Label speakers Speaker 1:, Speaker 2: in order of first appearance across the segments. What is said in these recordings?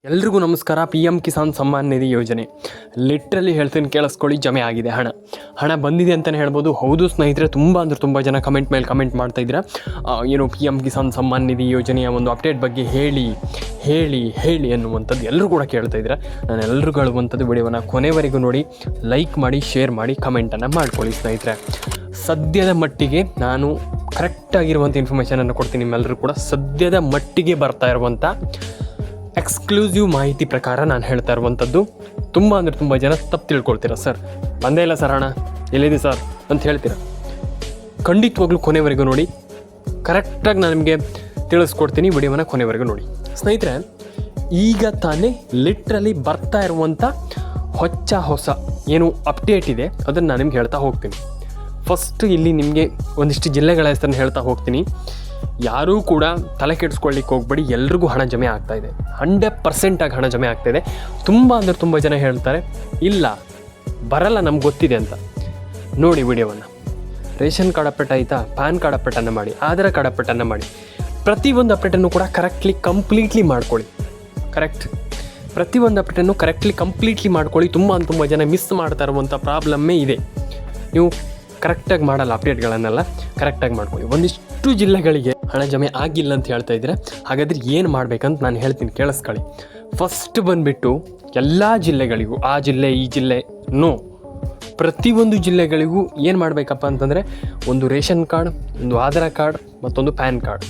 Speaker 1: ಎಲ್ರಿಗೂ ನಮಸ್ಕಾರ. P M Kisan Samman Nidhi ಯೋಜನೆ ಲಿಟ್ರಲಿ ಹೇಳ್ತೀನಿ, ಕೇಳಿಸ್ಕೊಳ್ಳಿ. ಜಮೆ ಆಗಿದೆ, ಹಣ ಬಂದಿದೆ ಅಂತಲೇ ಹೇಳ್ಬೋದು. ಹೌದು ಸ್ನೇಹಿತರೆ, ತುಂಬ ಜನ ಕಮೆಂಟ್ ಮೇಲೆ ಕಮೆಂಟ್ ಮಾಡ್ತಾ ಇದ್ದೀರಾ. ಏನು ಪಿ ಎಮ್ ಕಿಸಾನ್ ಸಮ್ಮಾನ್ ನಿಧಿ ಯೋಜನೆಯ ಒಂದು ಅಪ್ಡೇಟ್ ಬಗ್ಗೆ ಹೇಳಿ ಅನ್ನುವಂಥದ್ದು ಎಲ್ಲರೂ ಕೂಡ ಕೇಳ್ತಾ ಇದ್ದೀರಾ. ನಾನು ಎಲ್ರಿಗೂ ಹೇಳುವಂಥದ್ದು, ವಿಡಿಯೋನ ಕೊನೆವರೆಗೂ ನೋಡಿ, ಲೈಕ್ ಮಾಡಿ, ಶೇರ್ ಮಾಡಿ, ಕಮೆಂಟನ್ನು ಮಾಡ್ಕೊಳ್ಳಿ ಸ್ನೇಹಿತರೆ. ಸದ್ಯದ ಮಟ್ಟಿಗೆ ನಾನು ಕರೆಕ್ಟಾಗಿರುವಂಥ ಇನ್ಫಾರ್ಮೇಷನನ್ನು ಕೊಡ್ತೀನಿ ನಿಮ್ಮೆಲ್ಲರೂ ಕೂಡ. ಸದ್ಯದ ಮಟ್ಟಿಗೆ ಬರ್ತಾ ಇರುವಂಥ ಎಕ್ಸ್ಕ್ಲೂಸಿವ್ ಮಾಹಿತಿ ಪ್ರಕಾರ ನಾನು ಹೇಳ್ತಾ ಇರುವಂಥದ್ದು. ತುಂಬ ಜನ ತಪ್ಪು ತಿಳ್ಕೊಳ್ತೀರಾ. ಸರ್ ಬಂದೇ ಇಲ್ಲ ಸರ್, ಹಣ ಎಲ್ಲಿದೆ ಸರ್ ಅಂತ ಹೇಳ್ತೀರಾ. ಖಂಡಿತವಾಗ್ಲೂ ಕೊನೆವರೆಗೂ ನೋಡಿ, ಕರೆಕ್ಟಾಗಿ ನಾನು ನಿಮಗೆ ತಿಳಿಸ್ಕೊಡ್ತೀನಿ. ವಿಡಿಯೋನ ಕೊನೆವರೆಗೂ ನೋಡಿ ಸ್ನೇಹಿತರೆ. ಈಗ ತಾನೇ ಲಿಟ್ರಲಿ ಬರ್ತಾ ಇರುವಂಥ ಹೊಸ ಏನು ಅಪ್ಡೇಟ್ ಇದೆ ಅದನ್ನು ನಾನು ನಿಮ್ಗೆ ಹೇಳ್ತಾ ಹೋಗ್ತೀನಿ. ಫಸ್ಟ್ ಇಲ್ಲಿ ನಿಮಗೆ ಒಂದಿಷ್ಟು ಜಿಲ್ಲೆಗಳ ಹೆಸರನ್ನು ಹೇಳ್ತಾ ಹೋಗ್ತೀನಿ. ಯಾರೂ ಕೂಡ ತಲೆ ಕೆಡಿಸ್ಕೊಳ್ಳಿಕ್ಕೆ ಹೋಗ್ಬೇಡಿ, ಎಲ್ರಿಗೂ ಹಣ ಜಮೆ ಆಗ್ತಾಯಿದೆ. 100% ಹಣ ಜಮೆ ಆಗ್ತಾಯಿದೆ. ತುಂಬ ಜನ ಹೇಳ್ತಾರೆ ಇಲ್ಲ ಬರಲ್ಲ, ನಮ್ಗೆ ಗೊತ್ತಿದೆ ಅಂತ. ನೋಡಿ ವಿಡಿಯೋವನ್ನು. ರೇಷನ್ ಕಾರ್ಡ್ ಅಪ್ಡೇಟ್ ಆಯಿತಾ, ಪ್ಯಾನ್ ಕಾರ್ಡ್ ಅಪ್ಡೇಟನ್ನು ಮಾಡಿ, ಆಧಾರ್ ಕಾರ್ಡ್ ಅಪ್ಡೇಟನ್ನು ಮಾಡಿ. ಪ್ರತಿಯೊಂದು ಅಪ್ಡೇಟನ್ನು ಕೂಡ ಕಂಪ್ಲೀಟ್ಲಿ ಮಾಡ್ಕೊಳ್ಳಿ. ಪ್ರತಿಯೊಂದು ಅಪ್ಡೇಟನ್ನು ಕಂಪ್ಲೀಟ್ಲಿ ಮಾಡ್ಕೊಳ್ಳಿ. ತುಂಬ ಜನ ಮಿಸ್ ಮಾಡ್ತಾ ಇರುವಂಥ ಪ್ರಾಬ್ಲಮ್ಮೇ ಇದೆ. ನೀವು ಕರೆಕ್ಟಾಗಿ ಮಾಡಲ್ಲ, ಅಪ್ಡೇಟ್ಗಳನ್ನೆಲ್ಲ ಕರೆಕ್ಟಾಗಿ ಮಾಡ್ಕೊಳ್ಳಿ. ಒಂದಿಷ್ಟು ಜಿಲ್ಲೆಗಳಿಗೆ ಹಣ ಜಮೆ ಆಗಿಲ್ಲ ಅಂತ ಹೇಳ್ತಾ ಇದ್ದೀರಾ. ಹಾಗಾದರೆ ಏನು ಮಾಡಬೇಕಂತ ನಾನು ಹೇಳ್ತೀನಿ, ಕೇಳಿಸ್ಕೊಳ್ಳಿ. ಫಸ್ಟ್ ಬಂದುಬಿಟ್ಟು ಎಲ್ಲ ಜಿಲ್ಲೆಗಳಿಗೂ, ಆ ಜಿಲ್ಲೆ ಈ ಜಿಲ್ಲೆ ಪ್ರತಿಯೊಂದು ಜಿಲ್ಲೆಗಳಿಗೂ ಏನು ಮಾಡಬೇಕಪ್ಪ ಅಂತಂದರೆ, ಒಂದು ರೇಷನ್ ಕಾರ್ಡ್, ಒಂದು ಆಧಾರ್ ಕಾರ್ಡ್, ಮತ್ತೊಂದು ಪ್ಯಾನ್ ಕಾರ್ಡ್.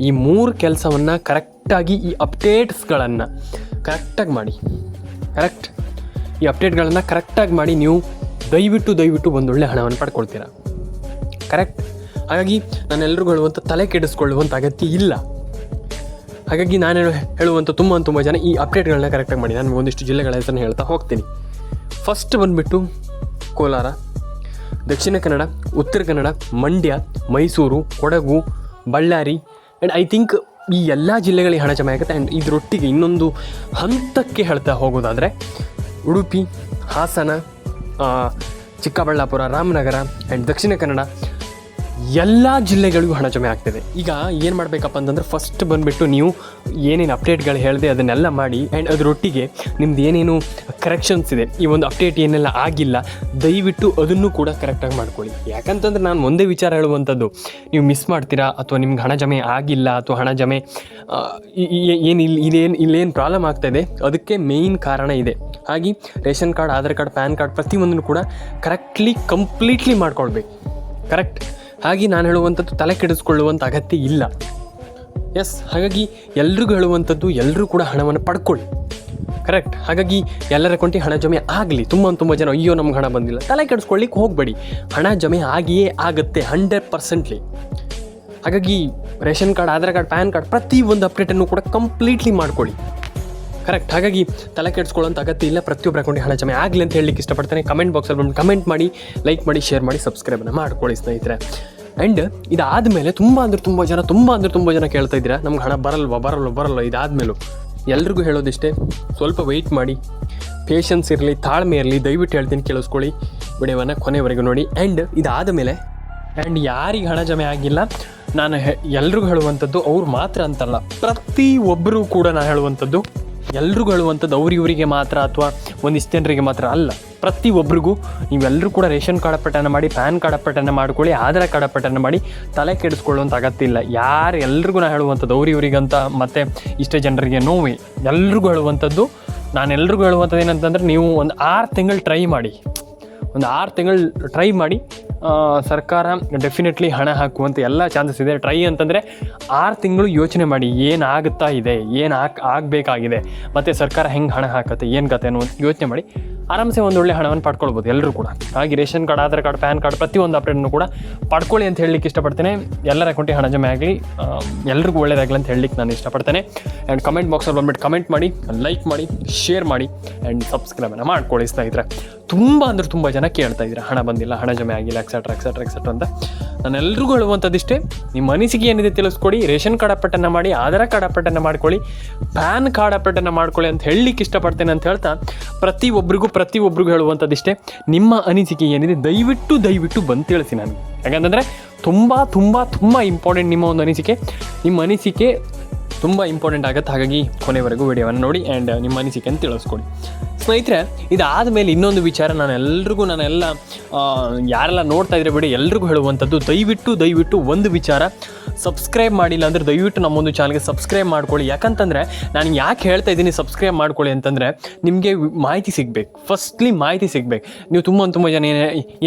Speaker 1: ಈ 3 ಕೆಲಸವನ್ನು ಕರೆಕ್ಟಾಗಿ, ಈ ಅಪ್ಡೇಟ್ಸ್ಗಳನ್ನು ಕರೆಕ್ಟಾಗಿ ಮಾಡಿ. ಈ ಅಪ್ಡೇಟ್ಗಳನ್ನು ಕರೆಕ್ಟಾಗಿ ಮಾಡಿ ನೀವು ದಯವಿಟ್ಟು ಒಂದೊಳ್ಳೆ ಹಣವನ್ನು ಪಡ್ಕೊಳ್ತೀರಾ. ಹಾಗಾಗಿ ನಾನೆಲ್ಲರಿಗೂ ಹೇಳುವಂಥ ತಲೆ ಕೆಡಿಸ್ಕೊಳ್ಳುವಂಥ ಅಗತ್ಯ ಇಲ್ಲ. ಹಾಗಾಗಿ ನಾನು ಹೇಳುವಂಥ ತುಂಬ ಜನ ಈ ಅಪ್ಡೇಟ್ಗಳನ್ನ ಕರೆಕ್ಟಾಗಿ ಮಾಡಿ. ನಾನು ಒಂದಿಷ್ಟು ಜಿಲ್ಲೆಗಳ ಹೆಸರನ್ನು ಹೇಳ್ತಾ ಹೋಗ್ತೀನಿ. ಫಸ್ಟ್ ಬಂದುಬಿಟ್ಟು Kolar, Dakshina Kannada, Uttara Kannada, Mandya, Mysuru, Kodagu, Ballari and I think ಈ ಎಲ್ಲ ಜಿಲ್ಲೆಗಳಿಗೆ ಹಣ ಜಮೆ ಆಗುತ್ತೆ. ಆ್ಯಂಡ್ ಇದರೊಟ್ಟಿಗೆ ಇನ್ನೊಂದು ಹಂತಕ್ಕೆ ಹೇಳ್ತಾ ಹೋಗೋದಾದರೆ ಉಡುಪಿ, ಹಾಸನ, ಚಿಕ್ಕಬಳ್ಳಾಪುರ, ರಾಮನಗರ ಆ್ಯಂಡ್ ದಕ್ಷಿಣ ಕನ್ನಡ ಎಲ್ಲ ಜಿಲ್ಲೆಗಳಿಗೂ ಹಣ ಜಮೆ ಆಗ್ತಿದೆ. ಈಗ ಏನು ಮಾಡಬೇಕಪ್ಪ ಅಂತಂದರೆ, ಫಸ್ಟ್ ಬಂದುಬಿಟ್ಟು ನೀವು ಏನೇನು ಅಪ್ಡೇಟ್ಗಳು ಹೇಳಿದೆ ಅದನ್ನೆಲ್ಲ ಮಾಡಿ. ಆ್ಯಂಡ್ ಅದರೊಟ್ಟಿಗೆ ನಿಮ್ದು ಏನೇನು ಕರೆಕ್ಷನ್ಸ್ ಇದೆ, ಈ ಒಂದು ಅಪ್ಡೇಟ್ ಏನೆಲ್ಲ ಆಗಿಲ್ಲ, ದಯವಿಟ್ಟು ಅದನ್ನು ಕೂಡ ಕರೆಕ್ಟಾಗಿ ಮಾಡ್ಕೊಳ್ಳಿ. ಯಾಕಂತಂದರೆ ನಾನು ಒಂದೇ ವಿಚಾರ ಹೇಳುವಂಥದ್ದು, ನೀವು ಮಿಸ್ ಮಾಡ್ತೀರಾ ಅಥವಾ ನಿಮ್ಗೆ ಹಣ ಜಮೆ ಆಗಿಲ್ಲ ಅಥವಾ ಹಣ ಜಮೆ ಇಲ್ಲೇನು ಪ್ರಾಬ್ಲಮ್ ಆಗ್ತಾಯಿದೆ, ಅದಕ್ಕೆ ಮೇಯ್ನ್ ಕಾರಣ ಇದೆ. ಹಾಗೆ ration card, Aadhaar card, PAN card ಪ್ರತಿಯೊಂದನ್ನು ಕೂಡ ಕಂಪ್ಲೀಟ್ಲಿ ಮಾಡ್ಕೊಳ್ಬೇಕು. ಹಾಗೆ ನಾನು ಹೇಳುವಂಥದ್ದು ತಲೆ ಕೆಡಿಸ್ಕೊಳ್ಳುವಂಥ ಅಗತ್ಯ ಇಲ್ಲ. ಹಾಗಾಗಿ ಎಲ್ರಿಗೂ ಹೇಳುವಂಥದ್ದು, ಎಲ್ಲರೂ ಕೂಡ ಹಣವನ್ನು ಪಡ್ಕೊಳ್ಳಿ. ಹಾಗಾಗಿ ಎಲ್ಲರ ಅಕೌಂಟಿಗೆ ಹಣ ಜಮೆ ಆಗಲಿ. ತುಂಬ ಜನ ಅಯ್ಯೋ ನಮ್ಗೆ ಹಣ ಬಂದಿಲ್ಲ, ತಲೆ ಕೆಡಿಸ್ಕೊಳ್ಳಿಕ್ಕೆ ಹೋಗಬೇಡಿ. ಹಣ ಜಮೆ ಆಗಿಯೇ ಆಗುತ್ತೆ 100%. ಹಾಗಾಗಿ ration card, Aadhaar card, PAN card ಪ್ರತಿಯೊಂದು ಅಪ್ಡೇಟನ್ನು ಕೂಡ ಕಂಪ್ಲೀಟ್ಲಿ ಮಾಡ್ಕೊಳ್ಳಿ. ಹಾಗಾಗಿ ತಲೆ ಕೆಡಿಸ್ಕೊಳ್ಳೋಂಥ ಅಗತ್ಯ ಇಲ್ಲ. ಪ್ರತಿಯೊಬ್ಬರ ಅಕೌಂಟಿಗೆ ಹಣ ಜಮೆ ಆಗಲಿ ಅಂತ ಹೇಳಲಿಕ್ಕೆ ಇಷ್ಟಪಡ್ತೇನೆ. ಕಮೆಂಟ್ ಬಾಕ್ಸಲ್ಲಿ ಬಂದು ಕಮೆಂಟ್ ಮಾಡಿ, ಲೈಕ್ ಮಾಡಿ, ಶೇರ್ ಮಾಡಿ, ಸಬ್ಸ್ಕ್ರೈಬನ್ನು ಮಾಡ್ಕೊಳ್ಳಿ ಸ್ನೇಹಿತರೆ. ಆ್ಯಂಡ್ ಇದಾದಮೇಲೆ ತುಂಬ ಜನ ಕೇಳ್ತಾ ಇದ್ದೀರಾ, ನಮ್ಗೆ ಹಣ ಬರಲ್ವ. ಇದಾದಮೇಲೂ ಎಲ್ರಿಗೂ ಹೇಳೋದಿಷ್ಟೇ, ಸ್ವಲ್ಪ ವೆಯ್ಟ್ ಮಾಡಿ, ಪೇಷನ್ಸ್ ಇರಲಿ, ತಾಳ್ಮೆ ಇರಲಿ. ದಯವಿಟ್ಟು ಹೇಳ್ತೀನಿ, ಕೇಳಿಸ್ಕೊಳ್ಳಿ. ವಿಡಿಯೋವನ್ನು ಕೊನೆವರೆಗೂ ನೋಡಿ. ಆ್ಯಂಡ್ ಇದಾದಮೇಲೆ ಯಾರಿಗೆ ಹಣ ಜಮೆ ಆಗಿಲ್ಲ, ನಾನು ಎಲ್ರಿಗೂ ಹೇಳುವಂಥದ್ದು, ಅವ್ರು ಮಾತ್ರ ಅಂತಲ್ಲ, ಪ್ರತಿಯೊಬ್ಬರೂ ಕೂಡ ನಾನು ಹೇಳುವಂಥದ್ದು, ಎಲ್ರಿಗೂ ಹೇಳುವಂಥದ್ದು, ಇವರಿಗೆ ಮಾತ್ರ ಅಥವಾ ಒಂದಿಷ್ಟು ಜನರಿಗೆ ಮಾತ್ರ ಅಲ್ಲ, ಪ್ರತಿಯೊಬ್ಬರಿಗೂ. ನೀವೆಲ್ಲರೂ ಕೂಡ ರೇಷನ್ ಕಾರ್ಡ್ ಅಪ್ಡೇಟನ್ನು ಮಾಡಿ, ಪ್ಯಾನ್ ಕಾರ್ಡ್ ಅಪ್ಡೇಟನ್ನು ಮಾಡ್ಕೊಳ್ಳಿ, ಆಧಾರ್ ಕಾರ್ಡ್ ಅಪ್ಡೇಟನ್ನು ಮಾಡಿ. ತಲೆ ಕೆಡಿಸ್ಕೊಳ್ಳುವಂಥ ಅಗತ್ಯ ಇಲ್ಲ. ಎಲ್ರಿಗೂ ನಾನು ಹೇಳುವಂಥದ್ದು, ಇವರಿಗಂತ ಮತ್ತು ಇಷ್ಟೇ ಜನರಿಗೆ ನೋವೇ. ಎಲ್ರಿಗೂ ಹೇಳುವಂಥದ್ದು, ನಾನೆಲ್ರಿಗೂ ಹೇಳುವಂಥದ್ದು ಏನಂತಂದರೆ, ನೀವು ಒಂದು 6 ತಿಂಗಳು ಟ್ರೈ ಮಾಡಿ. ಸರ್ಕಾರ ಡೆಫಿನೆಟ್ಲಿ ಹಣ ಹಾಕುವಂಥ ಎಲ್ಲ ಚಾನ್ಸಸ್ ಇದೆ. ಟ್ರೈ ಅಂತಂದರೆ 6 ತಿಂಗಳು ಯೋಚನೆ ಮಾಡಿ, ಏನಾಗುತ್ತಾ ಇದೆ, ಏನು ಆಗಬೇಕಾಗಿದೆ, ಮತ್ತು ಸರ್ಕಾರ ಹೆಂಗೆ ಹಣ ಹಾಕುತ್ತೆ, ಏನು ಕತೆ ಅನ್ನುವಂಥ ಯೋಚನೆ ಮಾಡಿ. ಆರಾಮ್ಸೆ ಒಂದೊಳ್ಳೆ ಹಣವನ್ನು ಪಡ್ಕೊಳ್ಬೋದು ಎಲ್ಲರೂ ಕೂಡ. ಹಾಗೆ ration card, Aadhaar card, PAN card ಪ್ರತಿಯೊಂದು ಅಪ್ಡೇಟನ್ನು ಕೂಡ ಪಡ್ಕೊಳ್ಳಿ ಅಂತ ಹೇಳಲಿಕ್ಕೆ ಇಷ್ಟಪಡ್ತೇನೆ. ಎಲ್ಲರ ಅಕೌಂಟಿಗೆ ಹಣ ಜಮೆ ಆಗಲಿ, ಎಲ್ರಿಗೂ ಒಳ್ಳೆಯದಾಗಲಿ ಅಂತ ಹೇಳಲಿಕ್ಕೆ ನಾನು ಇಷ್ಟಪಡ್ತೇನೆ. ಆ್ಯಂಡ್ ಕಮೆಂಟ್ ಬಾಕ್ಸಲ್ಲಿ ಬಂದುಬಿಟ್ಟು ಕಮೆಂಟ್ ಮಾಡಿ, ಲೈಕ್ ಮಾಡಿ, ಶೇರ್ ಮಾಡಿ ಆ್ಯಂಡ್ ಸಬ್ಸ್ಕ್ರೈಬನ್ನು ಮಾಡ್ಕೊಳ್ಳಿ ಸ್ನೇಹಿತರೆ. ತುಂಬ ಜನ ಕೇಳ್ತಾ ಇದ್ದೀರಾ, ಹಣ ಬಂದಿಲ್ಲ, ಹಣ ಜಮೆ ಆಗಿಲ್ಲ, ಎಕ್ಸೆಟ್ರಾ ಅಂತ. ನಾನು ಎಲ್ರಿಗೂ ಹೇಳುವಂಥದ್ದಿಷ್ಟೇ, ನಿಮ್ಮ ಅನಿಸಿಕೆ ಏನಿದೆ ತಿಳಿಸ್ಕೊಡಿ. ರೇಷನ್ ಕಾರ್ಡ್ ಅಪ್ಡೇಟನ್ನು ಮಾಡಿ, ಆಧಾರ್ ಕಾರ್ಡ್ ಅಪ್ಡೇಟನ್ನು ಮಾಡ್ಕೊಳ್ಳಿ, ಪ್ಯಾನ್ ಕಾರ್ಡ್ ಅಪ್ಡೇಟನ್ನು ಮಾಡ್ಕೊಳ್ಳಿ ಅಂತ ಹೇಳಲಿಕ್ಕೆ ಇಷ್ಟಪಡ್ತೇನೆ ಅಂತ ಹೇಳ್ತಾ, ಪ್ರತಿಯೊಬ್ಬರಿಗೂ ಹೇಳುವಂಥದ್ದಿಷ್ಟೇ, ನಿಮ್ಮ ಅನಿಸಿಕೆ ಏನಿದೆ ದಯವಿಟ್ಟು ಬಂದು ತಿಳಿಸಿ ನನಗೆ. ಯಾಕಂತಂದರೆ ತುಂಬ ಇಂಪಾರ್ಟೆಂಟ್ ನಿಮ್ಮ ಒಂದು ಅನಿಸಿಕೆ. ನಿಮ್ಮ ಅನಿಸಿಕೆ ತುಂಬ ಇಂಪಾರ್ಟೆಂಟ್ ಆಗುತ್ತೆ. ಹಾಗಾಗಿ ಕೊನೆವರೆಗೂ ವಿಡಿಯೋವನ್ನು ನೋಡಿ ಆ್ಯಂಡ್ ನಿಮ್ಮ ಅನಿಸಿಕೆಯನ್ನು ತಿಳಿಸ್ಕೊಡಿ. ಸ್ನೇಹಿತರೆ, ಇದಾದ ಮೇಲೆ ಇನ್ನೊಂದು ವಿಚಾರ ನಾನೆಲ್ಲ ಯಾರೆಲ್ಲ ನೋಡ್ತಾ ಇದ್ರೆ ಬಿಡಿ ಎಲ್ರಿಗೂ ಹೇಳುವಂಥದ್ದು, ದಯವಿಟ್ಟು ಒಂದು ವಿಚಾರ, ಸಬ್ಸ್ಕ್ರೈಬ್ ಮಾಡಿಲ್ಲ ಅಂದರೆ ದಯವಿಟ್ಟು ನಮ್ಮೊಂದು ಚಾನಲ್ಗೆ ಸಬ್ಸ್ಕ್ರೈಬ್ ಮಾಡ್ಕೊಳ್ಳಿ. ಯಾಕಂತಂದರೆ ನಾನು ಯಾಕೆ ಹೇಳ್ತಾ ಇದ್ದೀನಿ ಸಬ್ಸ್ಕ್ರೈಬ್ ಮಾಡ್ಕೊಳ್ಳಿ ಅಂತಂದರೆ, ನಿಮಗೆ ಮಾಹಿತಿ ಸಿಗಬೇಕು. ಫಸ್ಟ್ಲಿ ಮಾಹಿತಿ ಸಿಗಬೇಕು. ನೀವು ತುಂಬ ಜನ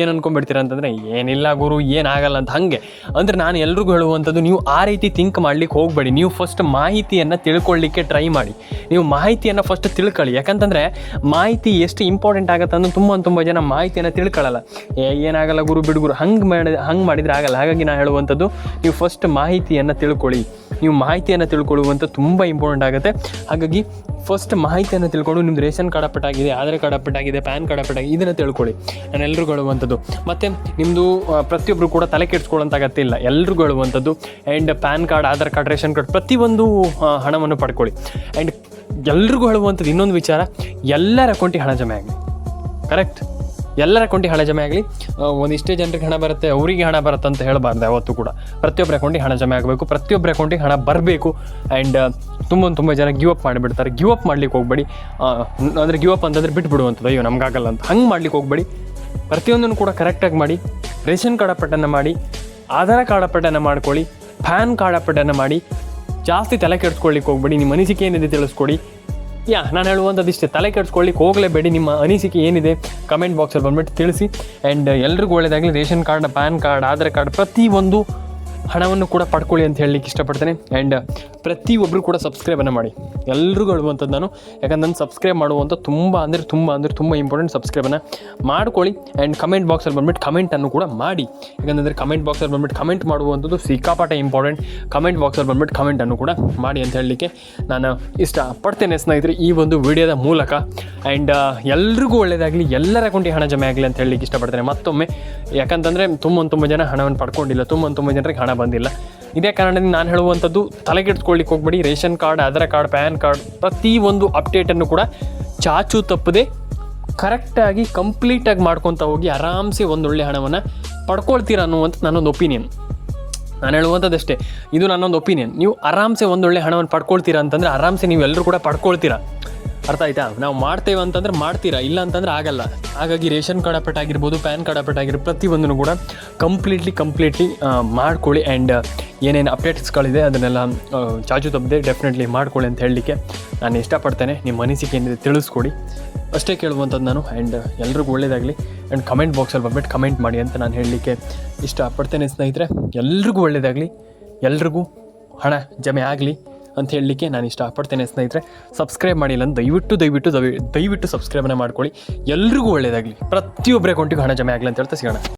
Speaker 1: ಏನು ಅಂದ್ಕೊಂಡ್ಬಿಡ್ತೀರ ಅಂತಂದರೆ, ಏನಿಲ್ಲ ಗುರು ಏನಾಗಲ್ಲ ಅಂತ. ಹಾಗೆ ಅಂದರೆ ನಾನು ಎಲ್ರಿಗೂ ಹೇಳುವಂಥದ್ದು, ನೀವು ಆ ರೀತಿ ಥಿಂಕ್ ಮಾಡ್ಲಿಕ್ಕೆ ಹೋಗಬೇಡಿ. ನೀವು ಫಸ್ಟ್ ಮಾಹಿತಿಯನ್ನು ತಿಳ್ಕೊಳ್ಳಿಕ್ಕೆ ಟ್ರೈ ಮಾಡಿ. ನೀವು ಮಾಹಿತಿಯನ್ನು ಫಸ್ಟ್ ತಿಳ್ಕೊಳ್ಳಿ. ಯಾಕಂತಂದರೆ ಮಾಹಿತಿ ಎಷ್ಟು ಇಂಪಾರ್ಟೆಂಟ್ ಆಗುತ್ತೆ ಅಂದ್ರೆ ತುಂಬ ಜನ ಮಾಹಿತಿಯನ್ನು ತಿಳ್ಕೊಳ್ಳಲ್ಲ. ಏನಾಗಲ್ಲ ಗುರು ಬಿಡುಗುರು ಹಂಗೆ ಮಾಡಿದರೆ ಆಗಲ್ಲ. ಹಾಗಾಗಿ ನಾನು ಹೇಳುವಂಥದ್ದು, ನೀವು ಫಸ್ಟ್ ಮಾಹಿತಿಯನ್ನು ತಿಳ್ಕೊಳ್ಳಿ. ನೀವು ಮಾಹಿತಿಯನ್ನು ತಿಳ್ಕೊಳ್ಳುವಂಥ ತುಂಬ ಇಂಪಾರ್ಟೆಂಟ್ ಆಗುತ್ತೆ. ಹಾಗಾಗಿ ಫಸ್ಟ್ ಮಾಹಿತಿಯನ್ನು ತಿಳ್ಕೊಂಡು, ನಿಮ್ಮದು ರೇಷನ್ ಕಾರ್ಡ್ ಅಪ್ಡೇಟ್ ಆಗಿದೆ, ಆಧಾರ್ ಕಾರ್ಡ್ ಅಪ್ಡೇಟ್ ಆಗಿದೆ, ಪ್ಯಾನ್ ಕಾರ್ಡ್ ಅಪ್ಡೇಟ್ ಆಗಿದೆ, ಇದನ್ನು ತಿಳ್ಕೊಳ್ಳಿ. ನಾನು ಎಲ್ರಿಗೂ ಹೇಳುವಂಥದ್ದು. ಮತ್ತು ನಿಮ್ಮದು ಪ್ರತಿಯೊಬ್ಬರು ಕೂಡ ತಲೆ ಕೆಡಿಸ್ಕೊಳ್ಳೋಂಥ ಅಗತ್ಯ ಇಲ್ಲ. ಎಲ್ರಿಗೂ ಹೇಳುವಂಥದ್ದು. And PAN card, Aadhaar card, ration card ಪ್ರತಿಯೊಂದು ಹಣವನ್ನು ಪಡ್ಕೊಳ್ಳಿ. ಆ್ಯಂಡ್ ಎಲ್ರಿಗೂ ಹೇಳುವಂಥದ್ದು ಇನ್ನೊಂದು ವಿಚಾರ, ಎಲ್ಲರ ಅಕೌಂಟಿಗೆ ಹಣ ಜಮೆ ಆಗಲಿ. ಕರೆಕ್ಟ್, ಎಲ್ಲರ ಅಕೌಂಟಿಗೆ ಹಣ ಜಮೆ ಆಗಲಿ. ಒಂದಿಷ್ಟೇ ಜನರಿಗೆ ಹಣ ಬರುತ್ತೆ, ಅವರಿಗೆ ಹಣ ಬರುತ್ತೆ ಅಂತ ಹೇಳಬಾರ್ದು ಯಾವತ್ತೂ ಕೂಡ. ಪ್ರತಿಯೊಬ್ಬರ ಅಕೌಂಟಿಗೆ ಹಣ ಜಮೆ ಆಗಬೇಕು, ಪ್ರತಿಯೊಬ್ಬರ ಅಕೌಂಟಿಗೆ ಹಣ ಬರಬೇಕು. ಆ್ಯಂಡ್ ತುಂಬ ಜನ ಗಿವ್ ಅಪ್ ಮಾಡಿಬಿಡ್ತಾರೆ. ಗಿವ್ ಅಪ್ ಮಾಡ್ಲಿಕ್ಕೆ ಹೋಗಬೇಡಿ. ಅಂದರೆ ಗಿವ್ ಅಪ್ ಅಂತಂದರೆ ಬಿಟ್ಬಿಡುವಂಥದ್ದು, ಅಯ್ಯೋ ನಮಗಾಗಲ್ಲ ಅಂತ ಹಂಗೆ ಮಾಡ್ಲಿಕ್ಕೆ ಹೋಗಬೇಡಿ. ಪ್ರತಿಯೊಂದನ್ನು ಕೂಡ ಕರೆಕ್ಟಾಗಿ ಮಾಡಿ. ರೇಷನ್ ಕಾರ್ಡ್ ಅಪ್ಡೇಟನ್ನು ಮಾಡಿ, ಆಧಾರ್ ಕಾರ್ಡ್ ಅಪ್ಡೇಟನ್ನು ಮಾಡ್ಕೊಳ್ಳಿ, ಪ್ಯಾನ್ ಕಾರ್ಡ್ ಅಪ್ಡೇಟನ್ನು ಮಾಡಿ. ಜಾಸ್ತಿ ತಲೆ ಕೆಡಿಸ್ಕೊಳ್ಳಿಕ್ಕೆ ಹೋಗಬೇಡಿ. ನಿಮ್ಮ ಅನಿಸಿಕೆ ಏನಿದೆ ತಿಳಿಸ್ಕೊಡಿ. ನಾನು ಹೇಳುವಂಥದ್ದು ಇಷ್ಟೇ, ತಲೆ ಕೆಡಿಸ್ಕೊಳ್ಳಿಕ್ಕೆ ಹೋಗಲೇಬೇಡಿ. ನಿಮ್ಮ ಅನಿಸಿಕೆ ಏನಿದೆ ಕಮೆಂಟ್ ಬಾಕ್ಸಲ್ಲಿ ಬಂದುಬಿಟ್ಟು ತಿಳಿಸಿ. ಆ್ಯಂಡ್ ಎಲ್ರಿಗೂ ಒಳ್ಳೆಯದಾಗಲಿ. Ration card, PAN card, Aadhaar card ಪ್ರತಿಯೊಂದು ಹಣವನ್ನು ಕೂಡ ಪಡ್ಕೊಳ್ಳಿ ಅಂತ ಹೇಳಲಿಕ್ಕೆ ಇಷ್ಟಪಡ್ತೇನೆ. ಆ್ಯಂಡ್ ಪ್ರತಿಯೊಬ್ಬರು ಕೂಡ ಸಬ್ಸ್ಕ್ರೈಬನ್ನು ಮಾಡಿ. ಎಲ್ರಿಗೂ ಹೇಳುವಂಥದ್ದು ನಾನು, ಯಾಕಂದ್ರೆ ನಾನು ಸಬ್ಸ್ಕ್ರೈಬ್ ಮಾಡುವಂಥ ತುಂಬ ಇಂಪಾರ್ಟೆಂಟ್. ಸಬ್ಸ್ಕ್ರೈಬನ್ನು ಮಾಡ್ಕೊಳ್ಳಿ. ಆ್ಯಂಡ್ ಕಮೆಂಟ್ ಬಾಕ್ಸಲ್ಲಿ ಬಂದುಬಿಟ್ಟು ಕಮೆಂಟನ್ನು ಕೂಡ ಮಾಡಿ. ಯಾಕಂದರೆ ಕಮೆಂಟ್ ಬಾಕ್ಸಲ್ಲಿ ಬಂದುಬಿಟ್ಟು ಕಮೆಂಟ್ ಮಾಡುವಂಥದ್ದು ಸಿಕ್ಕಾಪಟ್ಟೆ ಇಂಪಾರ್ಟೆಂಟ್. ಕಮೆಂಟ್ ಬಾಕ್ಸಲ್ಲಿ ಬಂದುಬಿಟ್ಟು ಕಮೆಂಟನ್ನು ಕೂಡ ಮಾಡಿ ಅಂತ ಹೇಳಲಿಕ್ಕೆ ನಾನು ಇಷ್ಟಪಡ್ತೇನೆ ಸ್ನೇಹಿತರೆ ಈ ಒಂದು ವಿಡಿಯೋದ ಮೂಲಕ. ಆ್ಯಂಡ್ ಎಲ್ರಿಗೂ ಒಳ್ಳೆಯದಾಗಲಿ, ಎಲ್ಲರ ಅಕೌಂಟಿಗೆ ಹಣ ಜಮೆ ಆಗಲಿ ಅಂತ ಹೇಳಲಿಕ್ಕೆ ಇಷ್ಟಪಡ್ತೇನೆ ಮತ್ತೊಮ್ಮೆ. ಯಾಕಂತಂದರೆ ತುಂಬ ಜನ ಹಣವನ್ನು ಪಡ್ಕೊಂಡಿಲ್ಲ, ತುಂಬ ಜನರಿಗೆ ಹಣ ಬಂದಿಲ್ಲ. ಇದೇ ಕಾರಣದಿಂದ ನಾನು ಹೇಳುವಂಥದ್ದು, ತಲೆಗೆಡ್ಸ್ಕೊಳ್ಳಿಕ್ಕೆ ಹೋಗ್ಬೇಡಿ. Ration card, Aadhaar card, PAN card ಪ್ರತಿಯೊಂದು ಅಪ್ಡೇಟನ್ನು ಕೂಡ ಚಾಚು ತಪ್ಪದೆ ಕರೆಕ್ಟಾಗಿ ಕಂಪ್ಲೀಟಾಗಿ ಮಾಡ್ಕೊತ ಹೋಗಿ ಆರಾಮ್ಸೆ ಒಂದೊಳ್ಳೆ ಹಣವನ್ನು ಪಡ್ಕೊಳ್ತೀರ ಅನ್ನುವಂಥ ನನ್ನೊಂದು ಒಪಿನಿಯನ್. ನಾನು ಹೇಳುವಂಥದ್ದಷ್ಟೇ, ಇದು ನನ್ನೊಂದು ಒಪಿನಿಯನ್. ನೀವು ಆರಾಮ್ಸೆ ಒಂದೊಳ್ಳೆ ಹಣವನ್ನು ಪಡ್ಕೊಳ್ತೀರಾ ಅಂತಂದರೆ ಆರಾಮ್ಸೆ ನೀವು ಎಲ್ಲರೂ ಕೂಡ ಪಡ್ಕೊಳ್ತೀರಾ. ಅರ್ಥ ಆಯ್ತಾ? ನಾವು ಮಾಡ್ತೇವೆ ಅಂತಂದ್ರೆ ಮಾಡ್ತೀರಾ, ಇಲ್ಲ ಅಂತಂದ್ರೆ ಆಗಲ್ಲ. ಹಾಗಾಗಿ ರೇಷನ್ ಕಾರ್ಡ್ ಅಪ್ಡೇಟ್ ಆಗಿರ್ಬೋದು, ಪ್ಯಾನ್ ಕಾರ್ಡ್ ಅಪ್ಡೇಟ್ ಆಗಿರ್ಬೋದು ಪ್ರತಿಯೊಂದನ್ನು ಕೂಡ ಕಂಪ್ಲೀಟ್ಲಿ ಮಾಡ್ಕೊಳ್ಳಿ. ಆ್ಯಂಡ್ ಏನೇನು ಅಪ್ಡೇಟ್ಸ್ಗಳಿದೆ ಅದನ್ನೆಲ್ಲ ಚಾಚು ತಪ್ಪದೆ ಡೆಫಿನೆಟ್ಲಿ ಮಾಡ್ಕೊಳ್ಳಿ ಅಂತ ಹೇಳಲಿಕ್ಕೆ ನಾನು ಇಷ್ಟಪಡ್ತೇನೆ. ನಿಮ್ಮ ಅನಿಸಿಕೆ ಏನಿದೆ ತಿಳಿಸ್ಕೊಡಿ, ಅಷ್ಟೇ ಕೇಳುವಂಥದ್ದು ನಾನು. ಆ್ಯಂಡ್ ಎಲ್ರಿಗೂ ಒಳ್ಳೆಯದಾಗಲಿ. ಆ್ಯಂಡ್ ಕಮೆಂಟ್ ಬಾಕ್ಸಲ್ಲಿ ಬಂದ್ಬಿಟ್ಟು ಕಮೆಂಟ್ ಮಾಡಿ ಅಂತ ನಾನು ಹೇಳಲಿಕ್ಕೆ ಇಷ್ಟಪಡ್ತೇನೆ ಸ್ನೇಹಿತರೆ. ಎಲ್ರಿಗೂ ಒಳ್ಳೆಯದಾಗಲಿ, ಎಲ್ರಿಗೂ ಹಣ ಜಮೆ ಆಗಲಿ ಅಂತ ಹೇಳಲಿಕ್ಕೆ ನಾನು ಇಷ್ಟಪಡ್ತೇನೆ ಸ್ನೇಹಿತರೆ. ಸಬ್ಸ್ಕ್ರೈಬ್ ಮಾಡಿಲ್ಲ ಅಂತ ದಯವಿಟ್ಟು ಸಬ್ಸ್ಕ್ರೈಬನ್ನು ಮಾಡ್ಕೊಳ್ಳಿ. ಎಲ್ರಿಗೂ ಒಳ್ಳೆಯದಾಗಲಿ, ಪ್ರತಿಯೊಬ್ಬರ ಅಕೌಂಟಿಗೂ ಹಣ ಜಮೆ ಆಗಲಿ ಅಂತ ಹೇಳ್ತಾ ಸಿಗೋಣ.